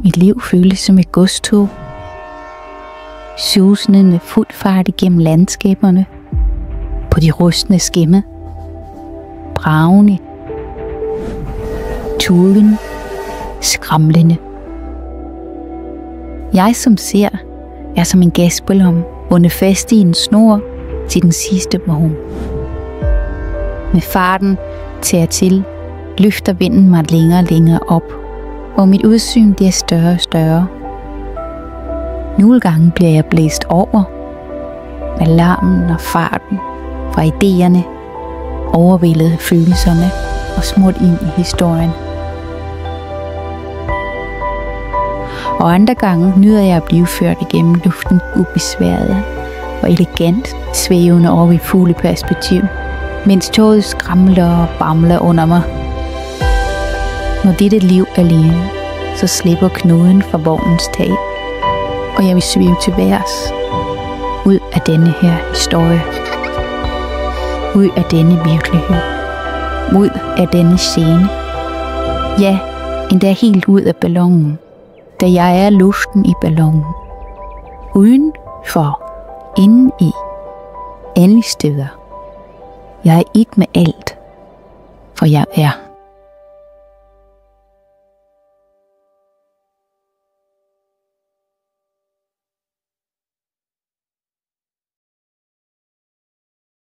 Mit liv føles som et godstog, susende med fuld fart igennem landskaberne, på de rustne skimme, bragende, turen, skramlende. Jeg som ser, er som en gasballon, bundet fast i en snor til den sidste vogn. Med farten tager til, løfter vinden mig længere og længere op, og mit udsyn bliver større og større. Nogle gange bliver jeg blæst over med larmen og farten fra idéerne, overvældet følelserne og smurt ind i historien. Og andre gange nyder jeg at blive ført igennem luften ubesværet og elegant svævende over i fugleperspektiv, mens toget skramler og bamler under mig. Når dette liv er alene, så slipper knuden fra vognens tag, og jeg vil svæve til værs, ud af denne her historie, ud af denne virkelighed, ud af denne scene, ja, endda helt ud af ballonen, da jeg er luften i ballonen, uden for, inden i, alle steder. Jeg er et med alt, for jeg er